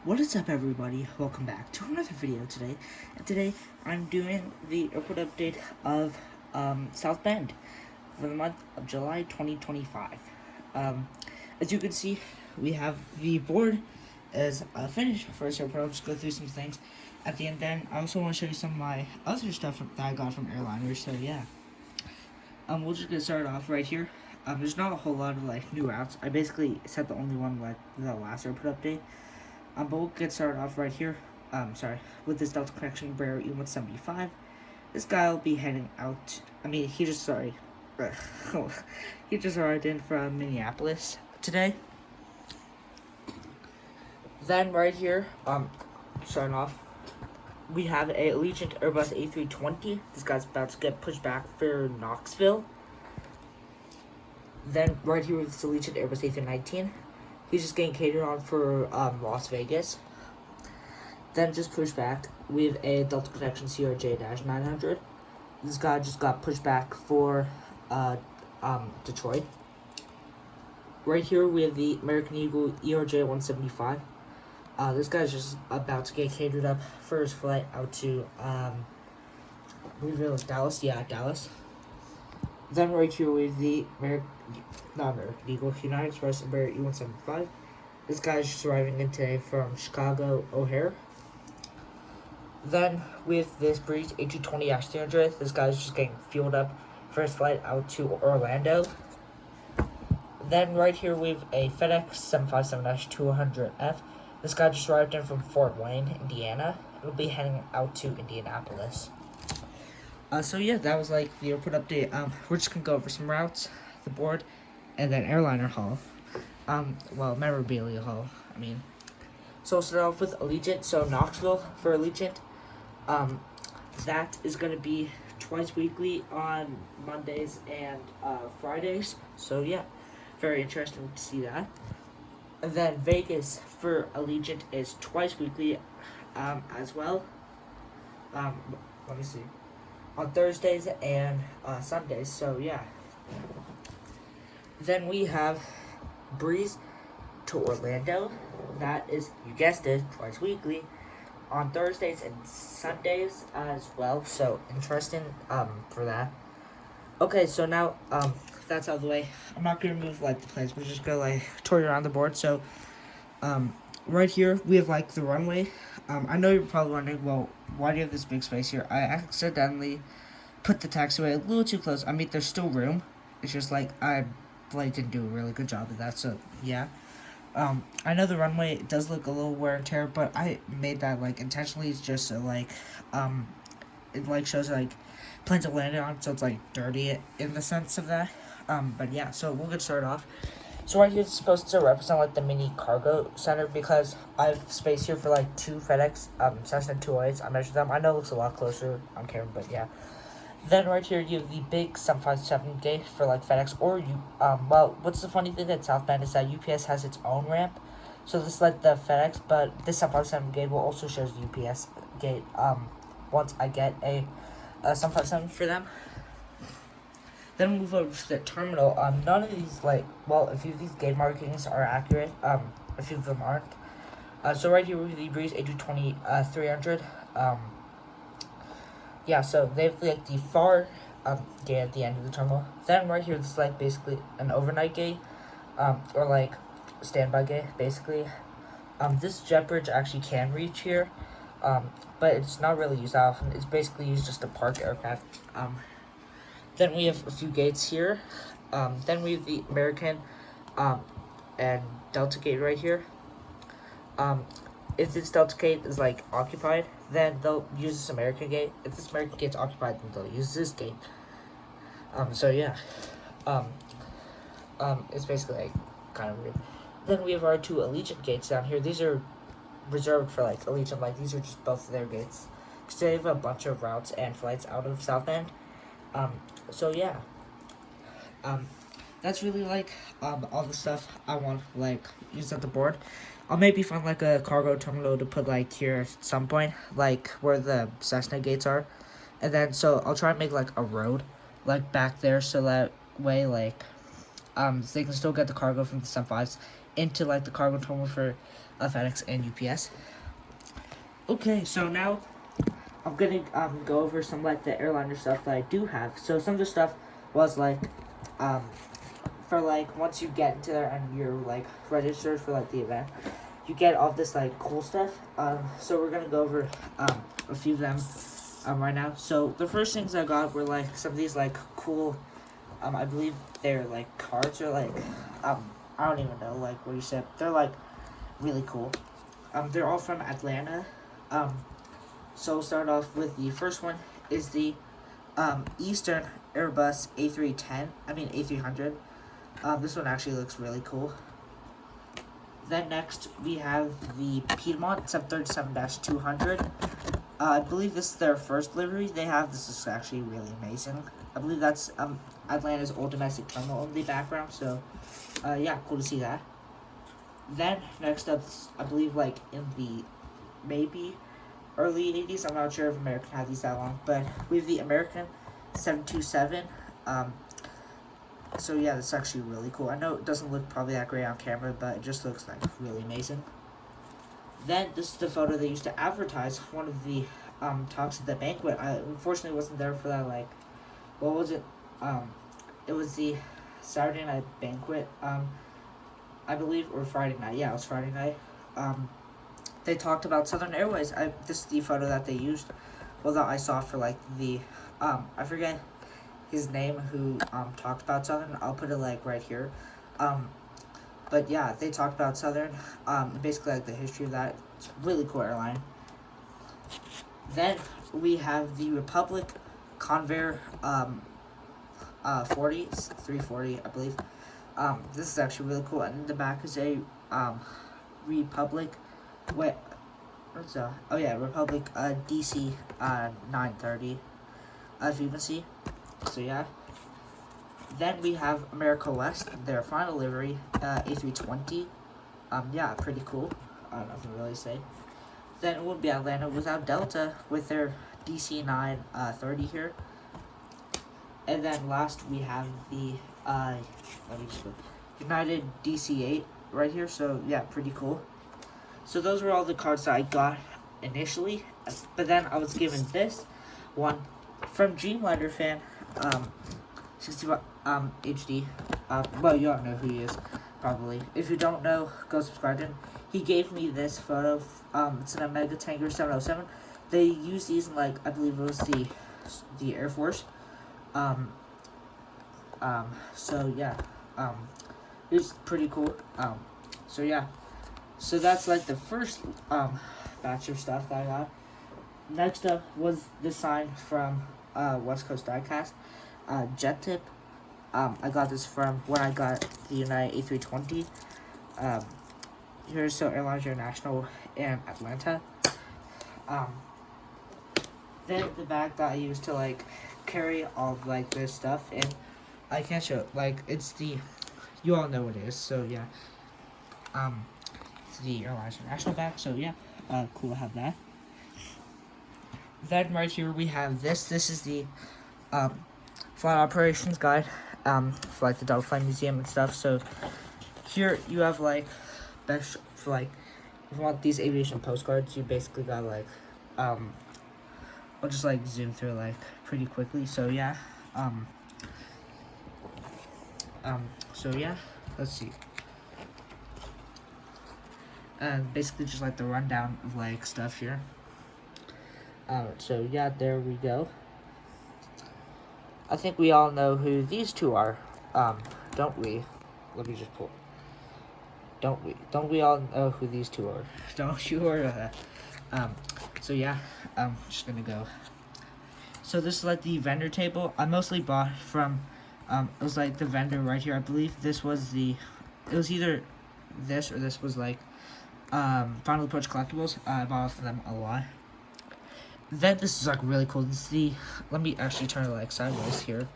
What is up, everybody? Welcome back to another video today. And today I'm doing the airport update of South Bend for the month of July 2025. As you can see, we have the board is finished for this airport. I'll just go through some things at the end. Then I also want to show you some of my other stuff that I got from Airliners. So yeah, we'll just get started off right here. There's not a whole lot of new routes. I basically said the only one the last airport update. But we'll get started off right here. With this Delta connection Embraer E175. This guy will be heading out. He just arrived in from Minneapolis today. Then right here, starting off, we have a Allegiant Airbus A320. This guy's about to get pushed back for Knoxville. Then right here with this Allegiant Airbus A319. He's just getting catered on for Las Vegas. Then just pushed back, we have a Delta Connection CRJ-900. This guy just got pushed back for Detroit. Right here we have the American Eagle ERJ-175. This guy's just about to get catered up for his flight out to I believe it was Dallas. Yeah, Dallas. Then right here we have the American Eagle United Express Embraer E175. This guy's just arriving in today from Chicago O'Hare. Then with this Breeze A220-300, this guy's just getting fueled up for his flight out to Orlando. Then right here we have a FedEx 757-200F. This guy just arrived in from Fort Wayne, Indiana. It'll be heading out to Indianapolis. So yeah, that was the airport update. We're just gonna go over some routes, the board, and then airliner haul. Memorabilia haul. So we'll start off with Allegiant. So Knoxville for Allegiant. That is gonna be twice weekly on Mondays and Fridays. So yeah, very interesting to see that. And then Vegas for Allegiant is twice weekly, as well. Let me see. On Thursdays and Sundays, so yeah. Then we have Breeze to Orlando. That is, you guessed it, twice weekly. On Thursdays and Sundays as well, so interesting for that. Okay, so now that's out of the way. I'm not gonna move the planes, we're just gonna tour you around the board. So right here we have the runway. I know you're probably wondering, well, why do you have this big space here? I accidentally put the taxiway a little too close. There's still room. It's just I didn't do a really good job of that. So yeah, I know the runway does look a little wear and tear, but I made that intentionally. It's just so it shows planes have landed on, so it's dirty in the sense of that. But yeah, so we'll get started off. So right here it's supposed to represent the mini cargo center, because I have space here for two FedEx Cessna 208s. I measured them. I know it looks a lot closer on camera, but yeah. Then right here you have the big 757 gate for FedEx, or what's the funny thing at South Bend is that UPS has its own ramp. So this is the FedEx, but this 757 gate will also show the UPS gate once I get a 757 for them. Then we'll move over to the terminal. None of these a few of these gate markings are accurate. A few of them aren't. So right here we have the Breeze A220-300. Yeah, so they have the far gate at the end of the terminal. Then right here this is basically an overnight gate, or standby gate basically. This jet bridge actually can reach here, but it's not really used often. It's basically used just to park aircraft. Then we have a few gates here. Then we have the American and Delta gate right here. If this Delta gate is occupied, then they'll use this American gate. If this American gate's occupied, then they'll use this gate. So yeah. It's basically kind of weird. Then we have our two Allegiant gates down here. These are reserved for Allegiant. These are just both of their gates, because they have a bunch of routes and flights out of South Bend. So yeah. That's really all the stuff I want use at the board. I'll maybe find a cargo terminal to put here at some point, where the Cessna gates are, and then so I'll try and make a road back there, so that way they can still get the cargo from the 75s into the cargo terminal for FedEx and UPS. Okay, so now I'm gonna go over some like the airliner stuff that I do have. So some of the stuff was like for like once you get into there and you're like registered for like the event, you get all this like cool stuff. So we're gonna go over a few of them right now. So the first things I got were like some of these like cool I believe they're like cards or like I don't even know like what you said. They're like really cool. They're all from Atlanta. So we'll start off with the first one is the Eastern Airbus A300. This one actually looks really cool. Then next we have the Piedmont 737-200. I believe this is their first delivery they have. This is actually really amazing. I believe that's Atlanta's old domestic terminal in the background. So yeah, cool to see that. Then next up, I believe like in the maybe early 80s. I'm not sure if American had these that long, but we have the American 727. So yeah, that's actually really cool. I know it doesn't look probably that great on camera, but it just looks like really amazing. Then this is the photo they used to advertise one of the talks at the banquet. I unfortunately wasn't there for that. Like, what was it? It was the Saturday night banquet. I believe, or Friday night. Yeah, it was Friday night. They talked about Southern Airways. This is the photo that they used. Well, that I saw for like the I forget his name who talked about Southern. I'll put it like right here. But yeah, they talked about Southern. Basically like the history of that. It's a really cool airline. Then we have the Republic Convair 340, I believe. This is actually really cool. And in the back is a Republic. What's that? Oh yeah, Republic DC 930. As you can see. So yeah. Then we have America West, their final delivery, A320. Yeah, pretty cool. Nothing to really say. Then it would be Atlanta without Delta with their DC 930 here. And then last we have the let me just look. United DC-8 right here. So yeah, pretty cool. So those were all the cards that I got initially, but then I was given this one from Dreamliner fan, 65 HD. Well, you all know who he is, probably. If you don't know, go subscribe to him. He gave me this photo. It's an Omega Tanker 707. They use these in like I believe it was the Air Force. So yeah, it's pretty cool. So yeah. So that's like the first batch of stuff that I got. Next up was the sign from West Coast Diecast, Jet Tip. I got this from when I got the United A320. Here's so Airliners International in Atlanta. Then the bag that I used to like carry all of like this stuff, and I can't show it. Like it's the, you all know what it is. So yeah. The Airliners International bag, so yeah, cool to have that. Then right here we have this. This is the flight operations guide for like the Double Flight Museum and stuff. So here you have like best for like if you want these aviation postcards, you basically got like I'll just like zoom through like pretty quickly. So yeah, so yeah, let's see. Basically just like the rundown of like stuff here. So yeah, there we go. I think we all know who these two are, don't we? Let me just pull. Don't we all know who these two are? Don't you or so yeah, I'm just gonna go. So this is like the vendor table. I mostly bought from it was like the vendor right here. I believe this was it was either this or this was like Final Approach Collectibles. I bought off of them a lot. Then this is like really cool. This is the, let me actually turn it like sideways here.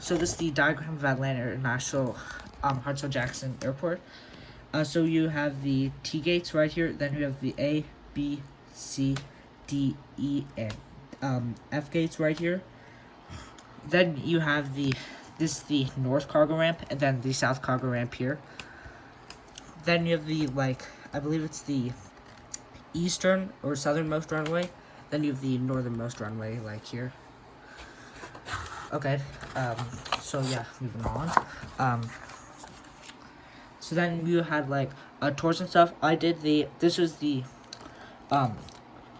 So this is the diagram of Atlanta International Hartsfield-Jackson Airport. So you have the T gates right here. Then you have the A, B, C, D, E, and F gates right here. Then you have this is the north cargo ramp, and then the south cargo ramp here. then you have the, like, I believe it's the eastern or southernmost runway. Then you have the northernmost runway, like here. Okay, so yeah, moving on. So then you had, like, tours and stuff. This was the,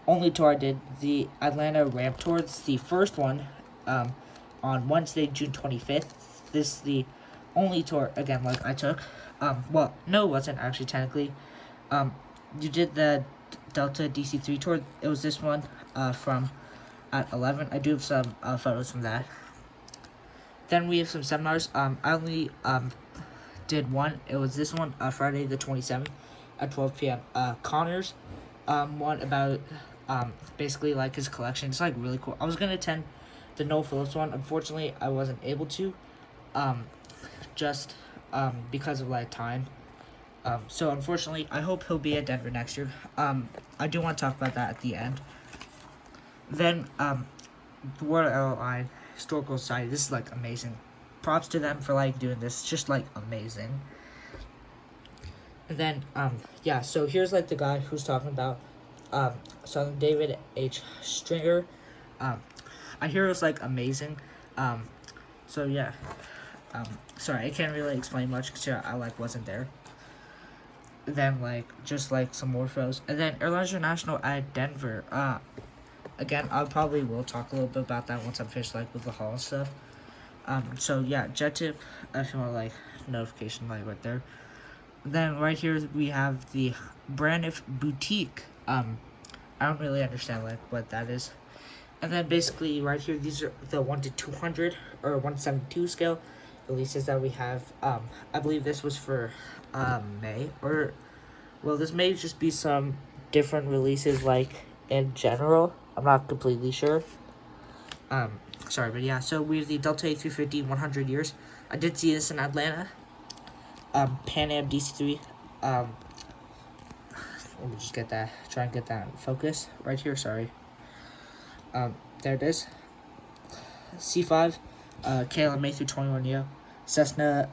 only tour I did, the Atlanta ramp tour. It's the first one, on Wednesday, June 25th. This is the only tour, again, like, I took. Well, no, it wasn't actually, technically. You did the Delta DC-3 tour. It was this one, from at 11. I do have some, photos from that. Then we have some seminars. I only, did one. It was this one, Friday the 27th at 12 p.m. Connor's, one about, basically, like, his collection. It's, like, really cool. I was gonna attend the Noel Phillips one. Unfortunately, I wasn't able to, just, because of, like, time. So, unfortunately, I hope he'll be at Denver next year. I do want to talk about that at the end. Then, the World Airline Historical Society. This is, like, amazing. Props to them for, like, doing this. Just, like, amazing. And then, yeah, so here's, like, the guy who's talking about, Southern David H. Stringer. I hear it was, like, amazing. So, yeah. Sorry, I can't really explain much because I, like, wasn't there. Then, like, just, like, some more photos. And then Airliners International at Denver. Again, I probably will talk a little bit about that once I'm finished, like, with the haul and stuff. So, yeah, jet tip, if you want, like, notification, like, right there. Then, right here, we have the Braniff Boutique. I don't really understand, like, what that is. And then, basically, right here, these are the 1 to 200, or 172 scale releases that we have. I believe this was for, May, or, well, this may just be some different releases, like, in general. I'm not completely sure. Sorry, but yeah, so we have the Delta A350 100 years. I did see this in Atlanta. Pan Am DC-3. Let me just get that, try and get that in focus right here, sorry. There it is. C5, KLM A321neo, Cessna,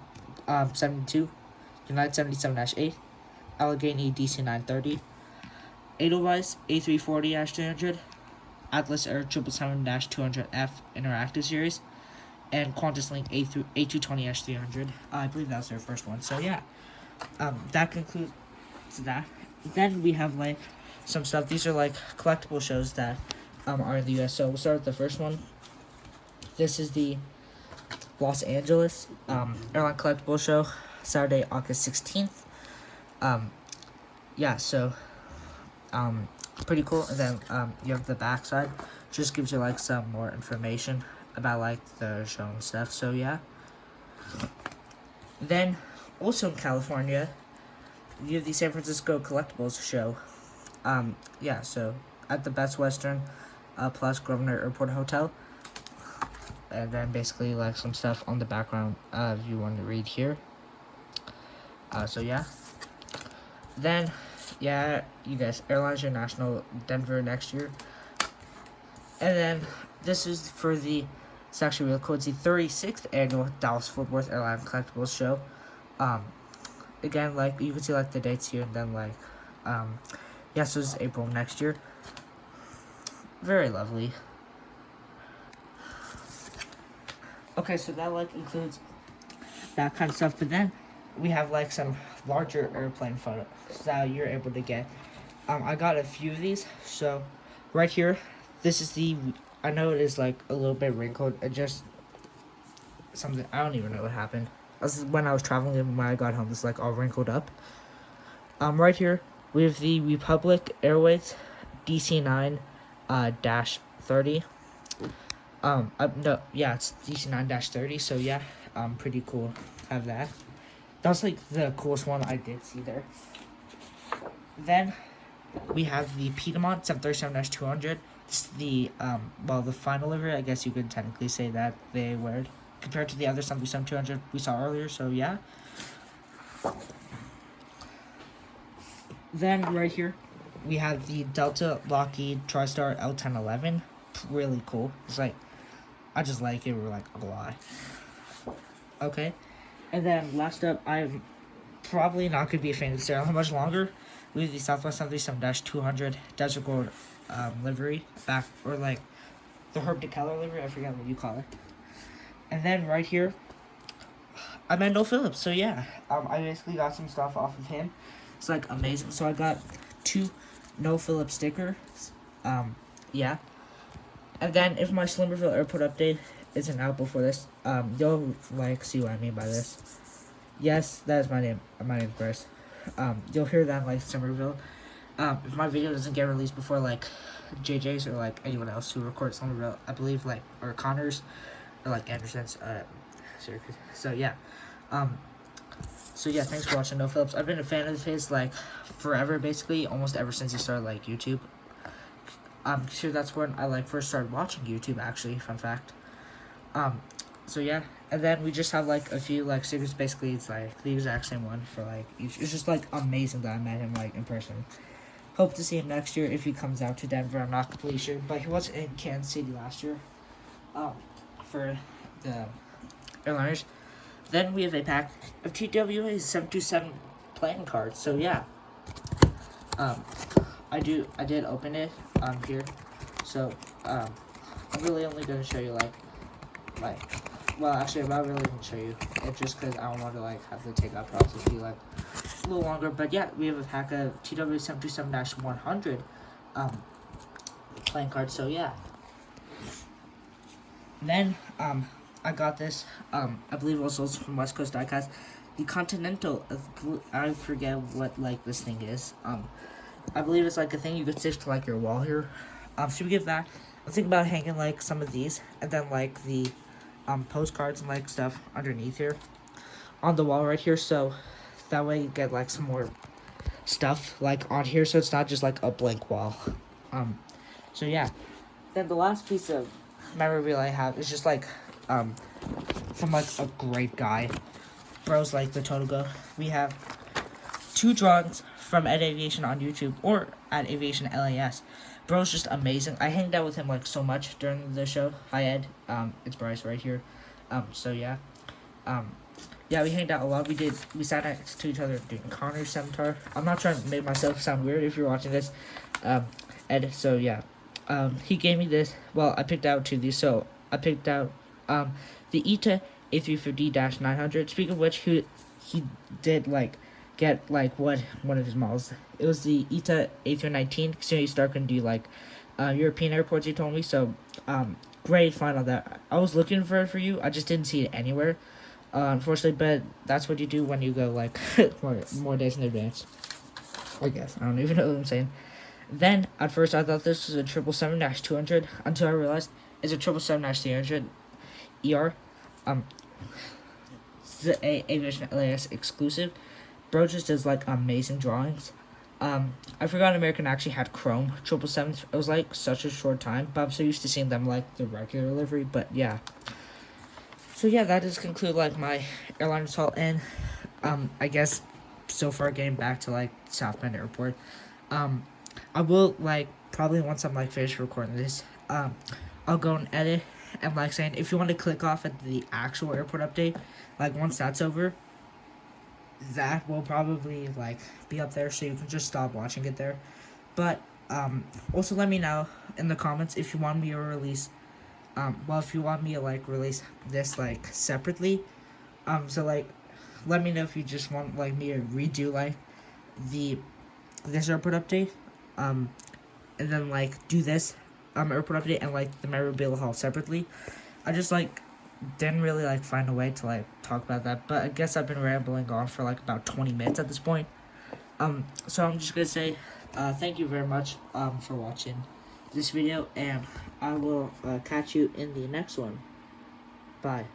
72, United 77-8, Allegheny DC-930, Edelweiss A340-300, Atlas Air 777-200F Interactive Series, and Qantas Link A220-300. I believe that was their first one. So yeah, that concludes that. Then we have, like, some stuff. These are, like, collectible shows that are in the U.S. So we'll start with the first one. This is the Los Angeles Airline Collectible Show, Saturday, August 16th. Yeah, so pretty cool. And then you have the backside, just gives you, like, some more information about, like, the show and stuff. So yeah. Then also in California, you have the San Francisco Collectibles Show. Yeah, so at the Best Western plus Grosvenor Airport Hotel. And then basically, like, some stuff on the background if you want to read here. So yeah. Then, yeah, you guys, Airlines International Denver next year. And then this is for it's actually real cool. It's the 36th annual Dallas-Fort Worth Airline Collectibles Show. Again, like, you can see, like, the dates here, and then, like, yeah, so this is April next year. Very lovely. Okay, so that, like, includes that kind of stuff, but then we have, like, some larger airplane photos that you're able to get. I got a few of these. So right here, this is I know it is, like, a little bit wrinkled. It just something, I don't even know what happened. This is when I was traveling, and when I got home, it's, like, all wrinkled up. Right here we have the Republic Airways DC-9 -30. No, yeah, it's DC-9-30. So yeah, pretty cool. Have that. That's, like, the coolest one I did see there. Then we have the Piedmont 737-200. It's the well, the final livery, I guess you could technically say that they wear it compared to the other 737-200 we saw earlier. So yeah. Then right here we have the Delta Lockheed TriStar L1011. Really cool. It's like, I just like it. We're like a lot. Okay. And then last up, I have probably not going to be a fan of How much longer? We have the Southwest 77-200 Desert Gold livery back, or like the Herb DeKellar livery, I forget what you call it. And then right here, I met Noel Phillips. So yeah, I basically got some stuff off of him. It's like amazing. So I got 2 Noel Phillips stickers. Yeah. And then if my Slimmerville airport update isn't out before this, you'll like see what I mean by this. Yes, that is my name. My name's Bryce. You'll hear that like Slimmerville. If my video doesn't get released before like JJ's or like anyone else who records Slimmerville, I believe like or Connors or like Anderson's. So yeah. So yeah, thanks for watching Noel Phillips. I've been a fan of his like forever, basically, almost ever since he started like YouTube. Sure, that's when I like first started watching YouTube. Actually, fun fact. So yeah, and then we just have like a few like stickers. Basically, it's like the exact same one for like each. It's just like amazing that I met him like in person. Hope to see him next year if he comes out to Denver. I'm not completely sure, but he was in Kansas City last year. For the Airliners. Then we have a pack of TWA 727 playing cards. So yeah, I did open it here. So I'm really only gonna show you like well, actually I'm not really gonna show you it just because I don't want to like have the takeout process be like a little longer. But yeah, we have a pack of TW 727-100 playing cards. So yeah. Then I got this, I believe it was also from West Coast Diecast, the Continental, I forget what, like, this thing is, I believe it's, like, a thing you could stitch to, like, your wall here, should we give that, I'm thinking about hanging, like, some of these, and then, like, the, postcards and, like, stuff underneath here, on the wall right here, so that way you get, like, some more stuff, like, on here, so it's not just, like, a blank wall, so, yeah, then the last piece of memorabilia I have is just, like, from like a great guy, bros like the Total Go. We have 2 drawings from Ed Aviation on YouTube or at Aviation LAS. Bro's just amazing. I hanged out with him like so much during the show. Hi Ed, it's Bryce right here. So yeah, yeah, we hanged out a lot. We sat next to each other doing Connor's Scimitar. I'm not trying to make myself sound weird if you're watching this, Ed. So yeah, he gave me this. Well, I picked out 2 of these. So I picked out the ETA A350-900. Speaking of which, he did like get like one of his models. It was the ETA A319. So you start gonna do like European airports. He told me so. Great find on that. I was looking for it for you. I just didn't see it anywhere. Unfortunately, but that's what you do when you go like more days in advance. I guess I don't even know what I'm saying. Then at first I thought this was a 777-200 until I realized it's a 777-300 ER. It's a Aviation LAS exclusive. Bro just does like amazing drawings. I forgot American actually had chrome 777s. It was like such a short time, but I'm so used to seeing them like the regular livery. But yeah. So yeah, that does conclude like my Airliners haul, and I guess so far getting back to like South Bend Airport. I will like probably once I'm like finished recording this, I'll go and edit and like saying if you want to click off at the actual airport update, like once that's over, that will probably like be up there so you can just stop watching it there. But also let me know in the comments if you want me to release well, if you want me to like release this like separately, so like let me know if you just want like me to redo like this airport update, and then like do this airport update and like the memorabilia haul separately. I just like didn't really like find a way to like talk about that, but I guess I've been rambling on for like about 20 minutes at this point. So I'm just gonna say thank you very much for watching this video, and I will catch you in the next one. Bye.